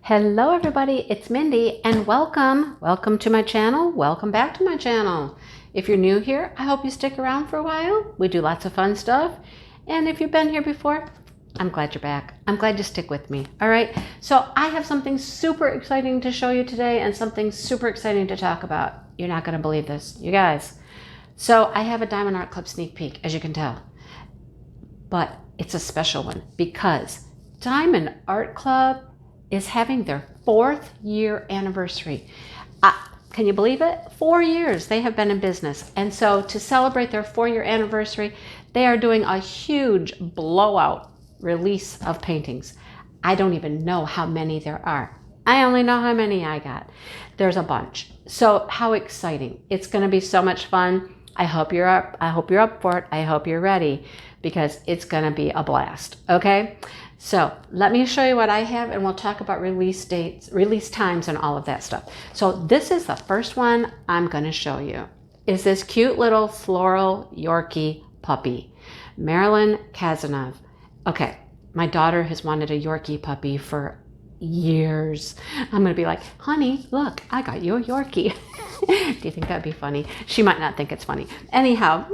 Hello everybody, it's Mindy and welcome to my channel. Welcome back to my channel. If you're new here, I hope you stick around for a while. We do lots of fun stuff. And if you've been here before, I'm glad you're back. I'm glad you stick with me. All right. So I have something super exciting to show you today and something super exciting to talk about. You're not going to believe this, you guys. So I have a Diamond Art Club sneak peek, as you can tell, but it's a special one because Diamond Art Club is having their 4th year anniversary. Can you believe it? 4 years they have been in business. And so to celebrate their 4-year anniversary, they are doing a huge blowout release of paintings. I don't even know how many there are. I only know how many I got. There's a bunch. So how exciting. It's going to be so much fun. I hope you're up. I hope you're up for it. I hope you're ready because it's going to be a blast. Okay. So let me show you what I have and we'll talk about release dates, release times and all of that stuff. So this is the first one I'm going to show you. Is this cute little floral Yorkie puppy, Marilyn Kazanov. Okay. My daughter has wanted a Yorkie puppy for years. I'm going to be like, honey, look, I got you a Yorkie. Do you think that'd be funny? She might not think it's funny. Anyhow,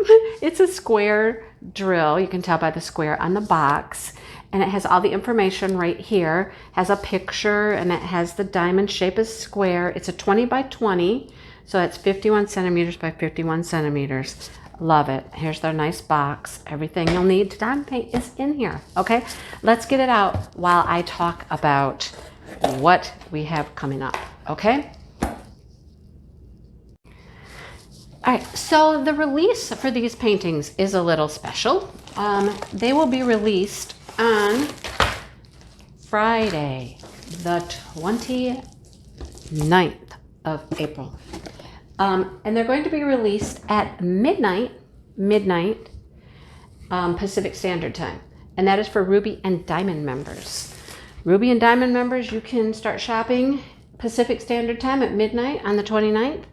it's a square drill. You can tell by the square on the box. And it has all the information right here. Has a picture and it has the diamond shape as square. It's a 20 by 20. So that's 51 centimeters by 51 centimeters. Love it. Here's their nice box. Everything you'll need to diamond paint is in here. Okay, let's get it out while I talk about what we have coming up. Okay. All right, so the release for these paintings is a little special. They will be released on Friday, the 29th of April. And they're going to be released at midnight Pacific Standard Time. And that is for Ruby and Diamond members. Ruby and Diamond members, you can start shopping Pacific Standard Time at midnight on the 29th.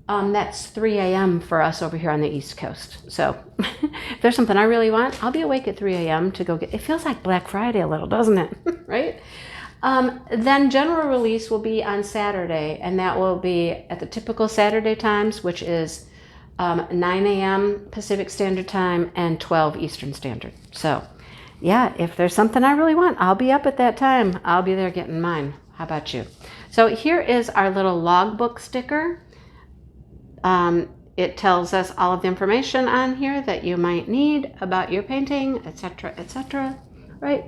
That's 3 a.m. for us over here on the East Coast. So if there's something I really want, I'll be awake at 3 a.m. to go get, it feels like Black Friday a little, doesn't it? Right? Then general release will be on Saturday, and that will be at the typical Saturday times, which is 9 a.m. Pacific Standard Time and 12 Eastern Standard. So yeah, if there's something I really want, I'll be up at that time. I'll be there getting mine. How about you? So here is our little logbook sticker. It tells us all of the information on here that you might need about your painting, etc., etc. Right?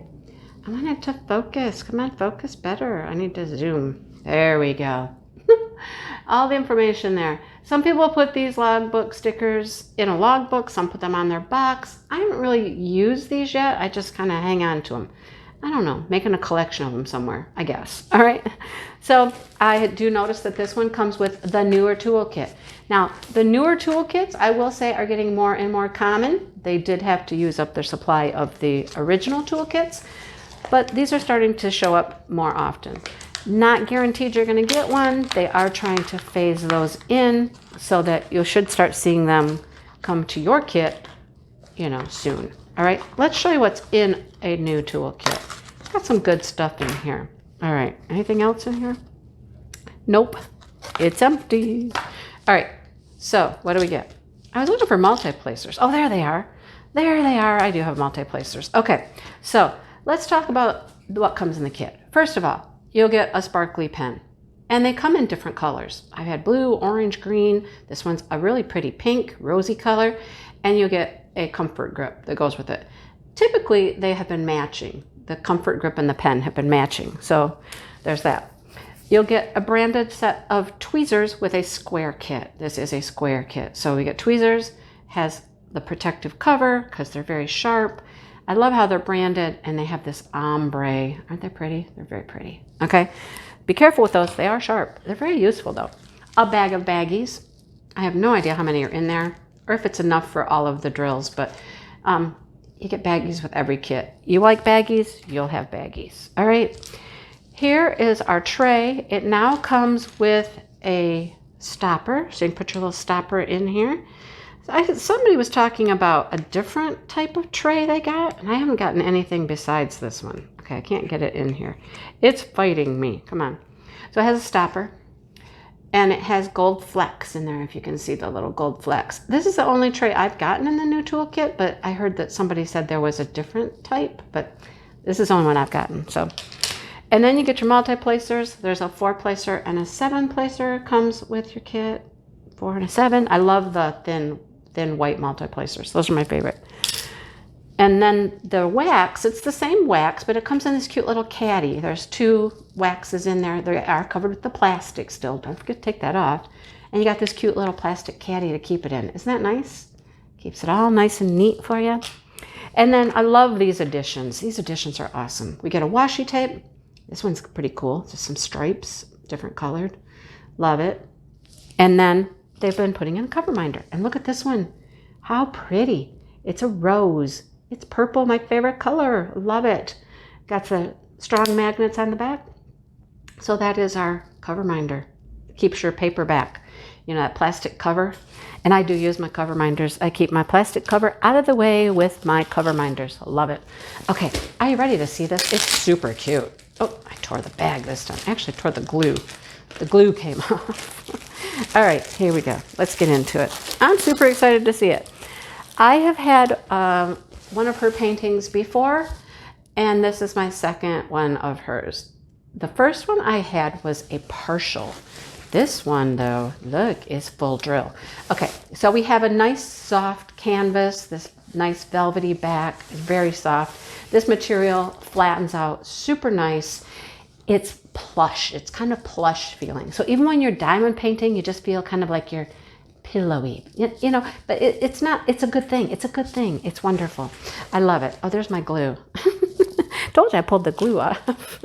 I want it to focus. Come on, focus better. I need to zoom. There we go. All the information there. Some people put these logbook stickers in a logbook. Some put them on their box. I haven't really used these yet. I just kind of hang on to them. I don't know, making a collection of them somewhere, I guess. All right. So I do notice that this one comes with the newer toolkit. Now, the newer toolkits, I will say, are getting more and more common. They did have to use up their supply of the original toolkits, but these are starting to show up more often. Not guaranteed you're going to get one. They are trying to phase those in so that you should start seeing them come to your kit, soon. All right, let's show you what's in a new toolkit. Got some good stuff in here. All right, anything else in here? Nope, it's empty. All right, so what do we get? I was looking for multi-placers. Oh, there they are. There they are. I do have multi-placers. Okay, so let's talk about what comes in the kit. First of all, you'll get a sparkly pen. And they come in different colors. I've had blue, orange, green. This one's a really pretty pink, rosy color. And you'll get a comfort grip that goes with it. Typically, they have been matching. The comfort grip and the pen have been matching. So there's that. You'll get a branded set of tweezers with a square kit. This is a square kit. So we get tweezers, has the protective cover because they're very sharp. I love how they're branded and they have this ombre. Aren't they pretty? They're very pretty. Okay. Be careful with those. They are sharp. They're very useful though. A bag of baggies. I have no idea how many are in there or if it's enough for all of the drills, but you get baggies with every kit. You like baggies, you'll have baggies. All right. Here is our tray. It now comes with a stopper. So you can put your little stopper in here. Somebody was talking about a different type of tray they got, and I haven't gotten anything besides this one. Okay, I can't get it in here. It's fighting me. Come on. So it has a stopper, and it has gold flecks in there, if you can see the little gold flecks. This is the only tray I've gotten in the new toolkit, but I heard that somebody said there was a different type, but this is the only one I've gotten. So, and then you get your multi-placers. There's a 4-placer and a 7-placer comes with your kit. 4 and a 7. I love the thin white multi-placers. Those are my favorite. And then the wax, it's the same wax, but it comes in this cute little caddy. There's 2 waxes in there. They are covered with the plastic still. Don't forget to take that off. And you got this cute little plastic caddy to keep it in. Isn't that nice? Keeps it all nice and neat for you. And then I love these additions. These additions are awesome. We get a washi tape. This one's pretty cool. Just some stripes, different colored. Love it. And then they've been putting in a cover minder. And look at this one. How pretty. It's a rose. It's purple, my favorite color. Love it. Got the strong magnets on the back. So that is our cover minder. Keeps your paper back. You know, that plastic cover. And I do use my cover minders. I keep my plastic cover out of the way with my cover minders. Love it. Okay, are you ready to see this? It's super cute. Oh, I tore the bag this time. I actually tore the glue. The glue came off. All right, here we go. Let's get into it. I'm super excited to see it. I have had one of her paintings before, and this is my second one of hers. The first one I had was a partial. This one, though, look, is full drill. Okay, so we have a nice soft canvas, this nice velvety back, very soft. This material flattens out super nice. It's plush. It's kind of plush feeling. So even when you're diamond painting, you just feel kind of like you're pillowy, you know, but it's not, it's a good thing. It's a good thing. It's wonderful. I love it. Oh, there's my glue. Told you I pulled the glue off.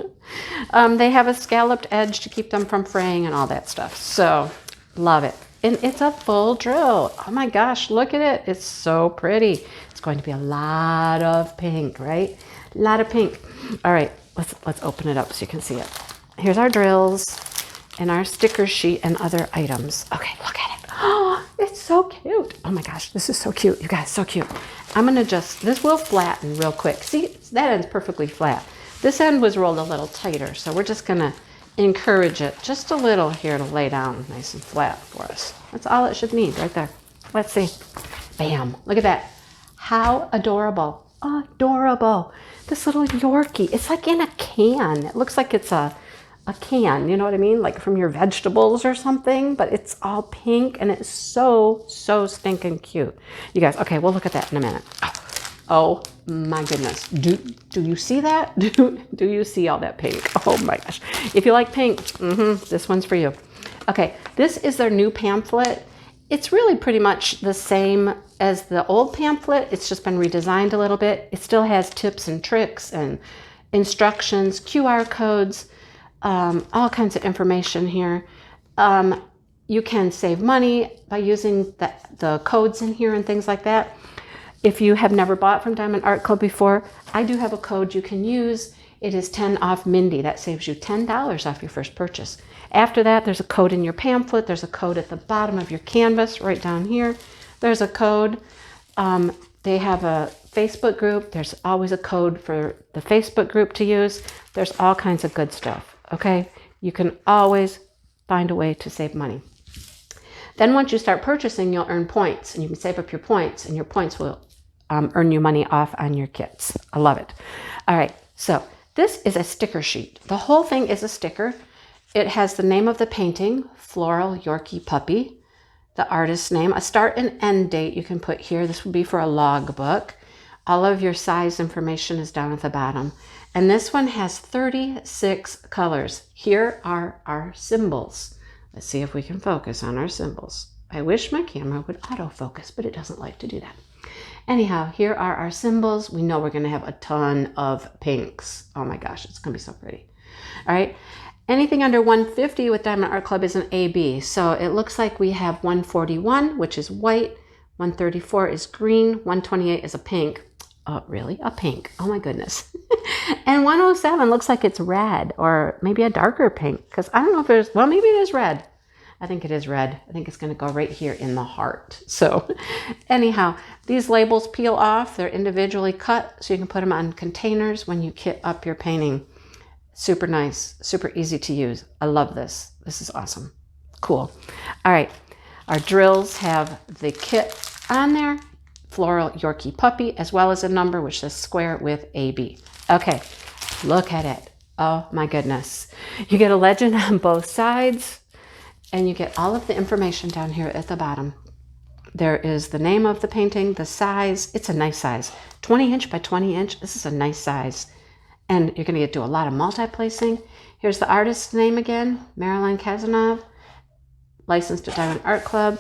They have a scalloped edge to keep them from fraying and all that stuff. So love it. And it's a full drill. Oh my gosh, look at it. It's so pretty. It's going to be a lot of pink, right? A lot of pink. All right, let's open it up so you can see it. Here's our drills and our sticker sheet and other items. Okay, look at it. Oh, it's so cute. Oh my gosh, this is so cute. You guys, so cute. I'm gonna this will flatten real quick. See, that end's perfectly flat. This end was rolled a little tighter, so we're just gonna encourage it just a little here to lay down nice and flat for us. That's all it should need right there. Let's see. Bam, look at that. How adorable. Adorable. This little Yorkie, it's like in a can. It looks like it's a can, you know what I mean? Like from your vegetables or something, but it's all pink and it's so stinking cute. You guys, okay, we'll look at that in a minute. Oh my goodness. Do you see that? Do you see all that pink? Oh my gosh. If you like pink, this one's for you. Okay, this is their new pamphlet. It's really pretty much the same as the old pamphlet. It's just been redesigned a little bit. It still has tips and tricks and instructions, QR codes, all kinds of information here. You can save money by using the codes in here and things like that. If you have never bought from Diamond Art Club before, I do have a code you can use. It is 10 off Mindy. That saves you $10 off your first purchase. After that, there's a code in your pamphlet. There's a code at the bottom of your canvas right down here. There's a code. They have a Facebook group. There's always a code for the Facebook group to use. There's all kinds of good stuff, okay? You can always find a way to save money. Then once you start purchasing, you'll earn points, and you can save up your points, and your points will earn you money off on your kits. I love it. All right, so this is a sticker sheet. The whole thing is a sticker. It has the name of the painting, Floral Yorkie Puppy, the artist's name, a start and end date you can put here. This would be for a log book. All of your size information is down at the bottom. And this one has 36 colors. Here are our symbols. Let's see if we can focus on our symbols. I wish my camera would autofocus, but it doesn't like to do that. Anyhow, here are our symbols. We know we're going to have a ton of pinks. Oh my gosh, it's going to be so pretty. All right. Anything under 150 with Diamond Art Club is an AB. So it looks like we have 141, which is white. 134 is green. 128 is a pink. Oh, really? A pink. Oh my goodness. And 107 looks like it's red or maybe a darker pink. Because I don't know if there's, well, maybe it is red. I think it is red. I think it's going to go right here in the heart. So anyhow, these labels peel off. They're individually cut so you can put them on containers when you kit up your painting. Super nice, super easy to use. I love this. This is awesome. Cool. All right. Our drills have the kit on there, Floral Yorkie Puppy, as well as a number which says square with AB. Okay, look at it. Oh my goodness. You get a legend on both sides and you get all of the information down here at the bottom. There is the name of the painting, the size. It's a nice size. 20 inch by 20 inch. This is a nice size. And you're going to do a lot of multi-placing. Here's the artist's name again, Marilyn Kazanov. Licensed to Diamond Art Club.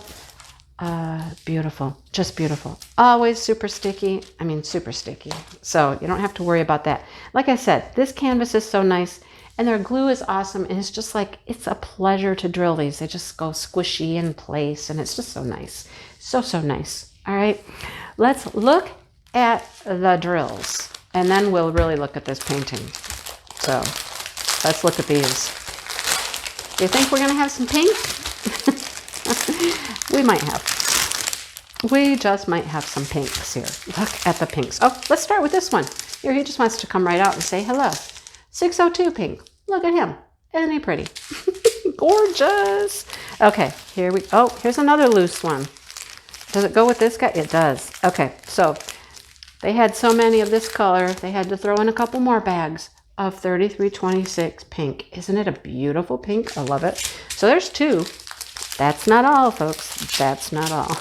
Beautiful, just beautiful. Always super sticky. I mean, super sticky. So you don't have to worry about that. Like I said, this canvas is so nice and their glue is awesome. And it's just like, it's a pleasure to drill these. They just go squishy in place and it's just so nice. So, so nice. All right, let's look at the drills and then we'll really look at this painting. So let's look at these. Do you think we're gonna have some pink? We might have. We just might have some pinks here. Look at the pinks. Oh, let's start with this one. Here, he just wants to come right out and say hello. 602 pink. Look at him. Isn't he pretty? Gorgeous. Okay, here we go. Oh, here's another loose one. Does it go with this guy? It does. Okay, so they had so many of this color, they had to throw in a couple more bags of 3326 pink. Isn't it a beautiful pink? I love it. So there's two. That's not all, folks. That's not all.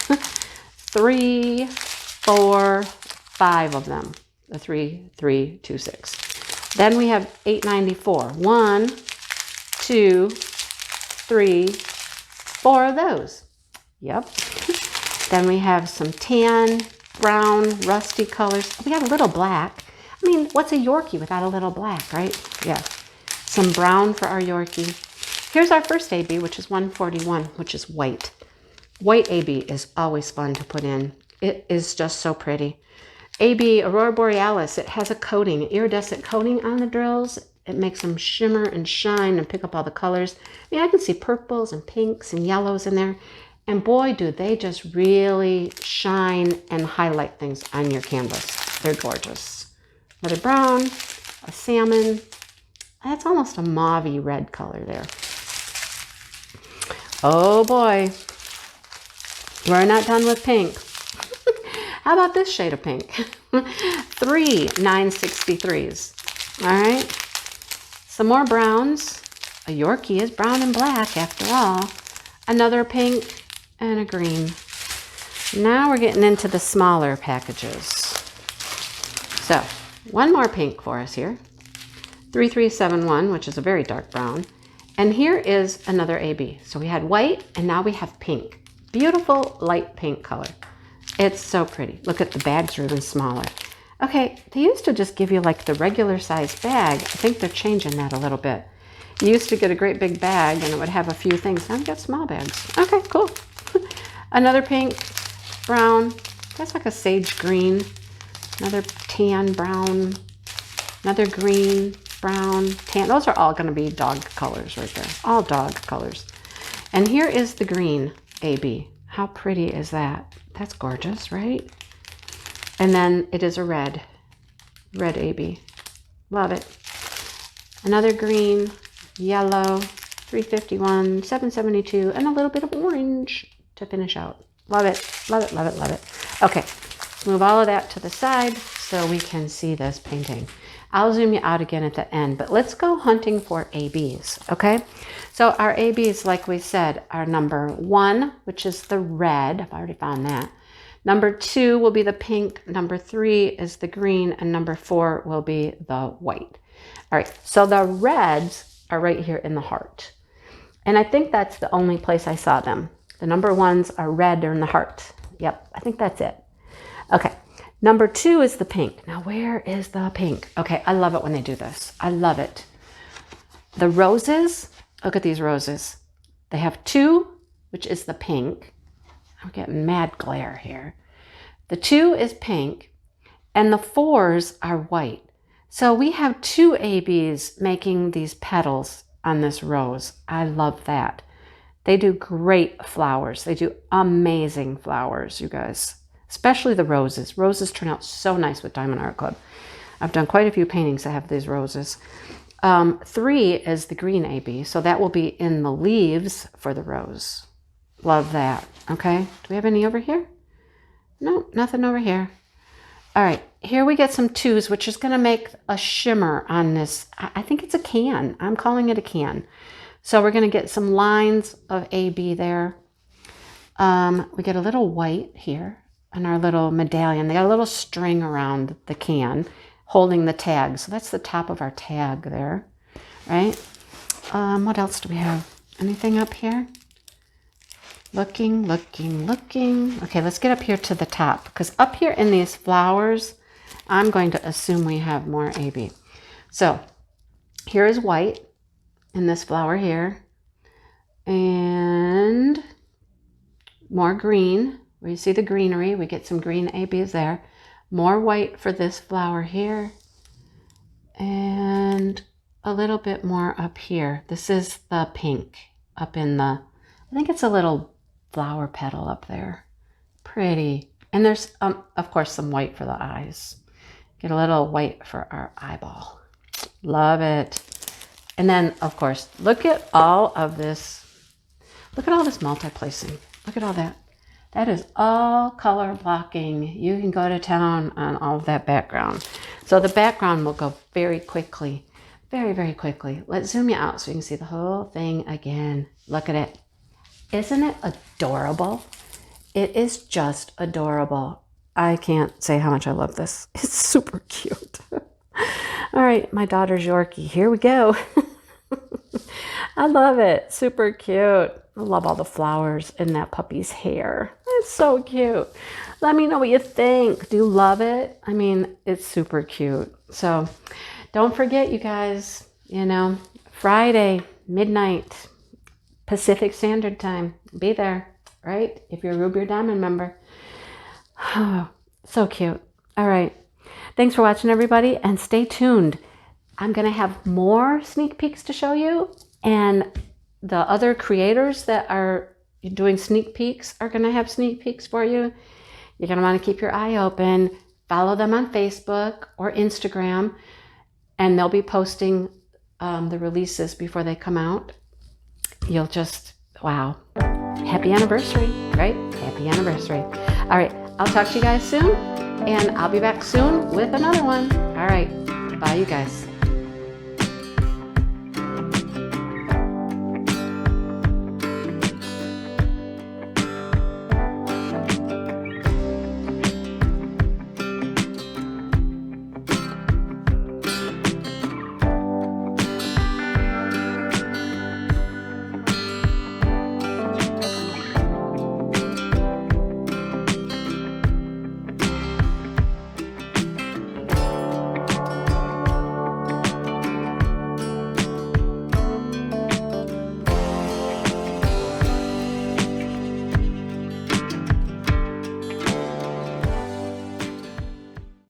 3, 4, 5 of them. The 3326. Then we have 894. 1, 2, 3, 4 of those. Yep. Then we have some tan, brown, rusty colors. We got a little black. I mean, what's a Yorkie without a little black, right? Yeah. Some brown for our Yorkie. Here's our first AB, which is 141, which is white. White AB is always fun to put in. It is just so pretty. AB Aurora Borealis, it has a coating, iridescent coating on the drills. It makes them shimmer and shine and pick up all the colors. I mean, I can see purples and pinks and yellows in there. And boy, do they just really shine and highlight things on your canvas. They're gorgeous. Another brown, a salmon. That's almost a mauve-y red color there. Oh boy, we're not done with pink. How about this shade of pink? 3 963s. All right, some more browns. A Yorkie is brown and black after all. Another pink and a green. Now we're getting into the smaller packages. So one more pink for us here. 3371, which is a very dark brown. And here is another AB. So we had white and now we have pink. Beautiful light pink color. It's so pretty. Look at the bags are even smaller. Okay, they used to just give you like the regular size bag. I think they're changing that a little bit. You used to get a great big bag and it would have a few things. Now we got small bags. Okay, cool. Another pink, brown. That's like a sage green. Another tan, brown. Another green, brown, tan. Those are all going to be dog colors right there. All dog colors. And here is the green AB. How pretty is that? That's gorgeous, right? And then it is a red AB. Love it. Another green, yellow, 351, 772, and a little bit of orange to finish out. Love it, love it, love it, love it. Okay, move all of that to the side so we can see this painting. I'll zoom you out again at the end, but let's go hunting for ABs, okay? So our ABs, like we said, are number 1, which is the red. I've already found that. Number 2 will be the pink. Number 3 is the green, and number 4 will be the white. All right, so the reds are right here in the heart. And I think that's the only place I saw them. The number 1s are red, they're in the heart. Yep, I think that's it. Okay. Number 2 is the pink. Now, where is the pink? Okay, I love it when they do this. I love it. The roses, look at these roses. They have 2, which is the pink. I'm getting mad glare here. The 2 is pink, and the 4s are white. So we have 2 ABs making these petals on this rose. I love that. They do great flowers. They do amazing flowers, you guys. Especially the roses. Roses turn out so nice with Diamond Art Club. I've done quite a few paintings that have these roses. 3 is the green AB, so that will be in the leaves for the rose. Love that. Okay, do we have any over here? No, nothing over here. All right, here we get some 2s, which is going to make a shimmer on this. I think it's a can. I'm calling it a can. So we're going to get some lines of AB there. We get a little white here on our little medallion. They got a little string around the can holding the tag. So that's the top of our tag there, right? What else do we have? Anything up here? Looking. Okay, let's get up here to the top, because up here in these flowers, I'm going to assume we have more AB. So here is white in this flower here, and more green. Where you see the greenery, we get some green ABs there. More white for this flower here, and a little bit more up here. This is the pink up in the, I think it's a little flower petal up there. Pretty. And there's, of course, some white for the eyes. Get a little white for our eyeball. Love it. And then, of course, look at all of this. Look at all this multi-placing. Look at all that. That is all color blocking. You can go to town on all of that background. So the background will go very quickly. Very, very quickly. Let's zoom you out so you can see the whole thing again. Look at it. Isn't it adorable? It is just adorable. I can't say how much I love this. It's super cute. All right, my daughter's Yorkie. Here we go. I love it. Super cute. I love all the flowers in that puppy's hair. It's so cute. Let me know what you think. Do you love it? I mean, it's super cute. So don't forget, you guys, you know, Friday, midnight, Pacific Standard Time. Be there, right? If you're a Ruby or Diamond member. Oh, so cute. All right. Thanks for watching, everybody, and stay tuned. I'm going to have more sneak peeks to show you, and the other creators that are doing sneak peeks are going to have sneak peeks for you. You're going to want to keep your eye open. Follow them on Facebook or Instagram, and they'll be posting the releases before they come out. You'll just, wow. Happy anniversary, right? Happy anniversary. All right. I'll talk to you guys soon, and I'll be back soon with another one. All right. Bye, you guys.